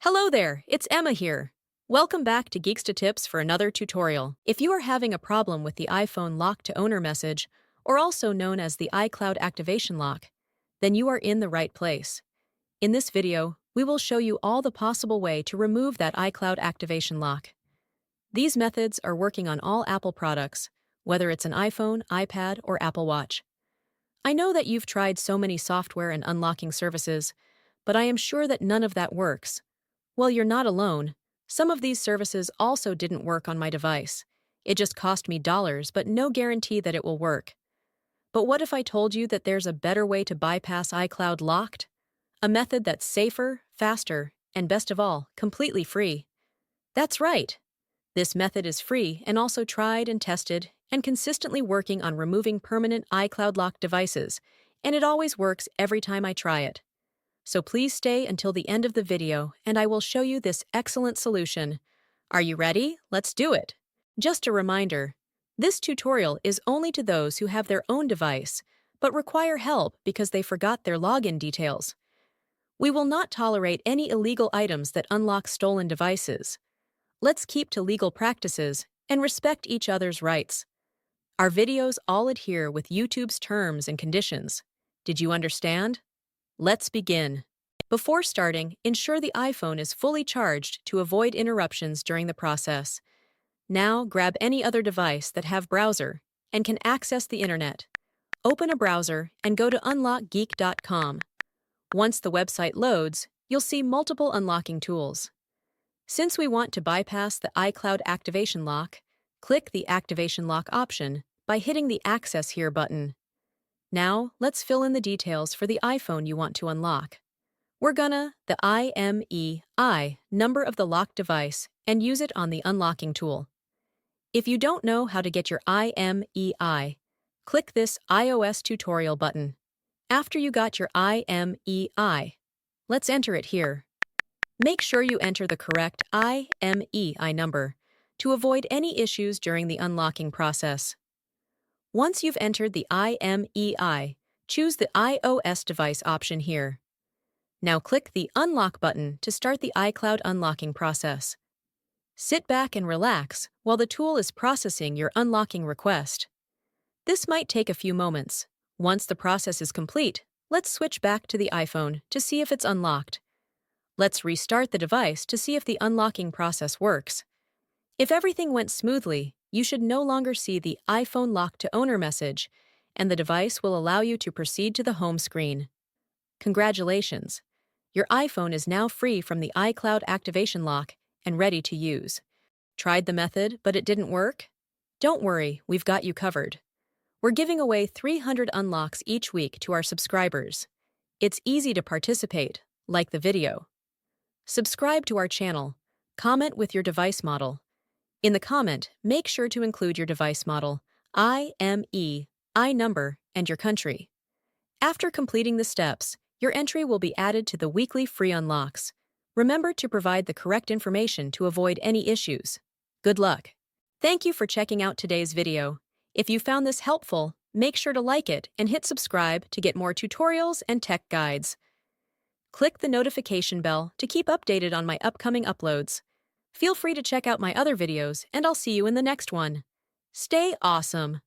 Hello there, it's Emma here. Welcome back to Geeksta Tips for another tutorial. If you are having a problem with the iPhone lock to owner message, or also known as the iCloud activation lock, then you are in the right place. In this video, we will show you all the possible way to remove that iCloud activation lock. These methods are working on all Apple products, whether it's an iPhone, iPad, or Apple Watch. I know that you've tried so many software and unlocking services, but I am sure that none of that works. Well, you're not alone. Some of these services also didn't work on my device. It just cost me dollars, but no guarantee that it will work. But what if I told you that there's a better way to bypass iCloud locked? A method that's safer, faster, and best of all, completely free. That's right. This method is free and also tried and tested and consistently working on removing permanent iCloud locked devices, and it always works every time I try it. So please stay until the end of the video and I will show you this excellent solution. Are you ready? Let's do it! Just a reminder, this tutorial is only to those who have their own device, but require help because they forgot their login details. We will not tolerate any illegal items that unlock stolen devices. Let's keep to legal practices and respect each other's rights. Our videos all adhere with YouTube's terms and conditions. Did you understand? Let's begin. Before starting, ensure the iPhone is fully charged to avoid interruptions during the process. Now, grab any other device that have browser and can access the internet. Open a browser and go to unlockgeek.com. Once the website loads, you'll see multiple unlocking tools. Since we want to bypass the iCloud activation lock, click the Activation Lock option by hitting the Access Here button. Now, let's fill in the details for the iPhone you want to unlock. We're gonna the IMEI number of the locked device and use it on the unlocking tool. If you don't know how to get your IMEI, click this iOS tutorial button. After you got your IMEI, let's enter it here. Make sure you enter the correct IMEI number to avoid any issues during the unlocking process. Once you've entered the IMEI, choose the iOS device option here. Now click the Unlock button to start the iCloud unlocking process. Sit back and relax while the tool is processing your unlocking request. This might take a few moments. Once the process is complete, let's switch back to the iPhone to see if it's unlocked. Let's restart the device to see if the unlocking process works. If everything went smoothly, you should no longer see the iPhone lock to owner message, and the device will allow you to proceed to the home screen. Congratulations! Your iPhone is now free from the iCloud activation lock and ready to use. Tried the method, but it didn't work? Don't worry, we've got you covered. We're giving away 300 unlocks each week to our subscribers. It's easy to participate, like the video. Subscribe to our channel. Comment with your device model. In the comment, make sure to include your device model, IMEI number, and your country. After completing the steps, your entry will be added to the weekly free unlocks. Remember to provide the correct information to avoid any issues. Good luck! Thank you for checking out today's video. If you found this helpful, make sure to like it and hit subscribe to get more tutorials and tech guides. Click the notification bell to keep updated on my upcoming uploads. Feel free to check out my other videos, and I'll see you in the next one. Stay awesome!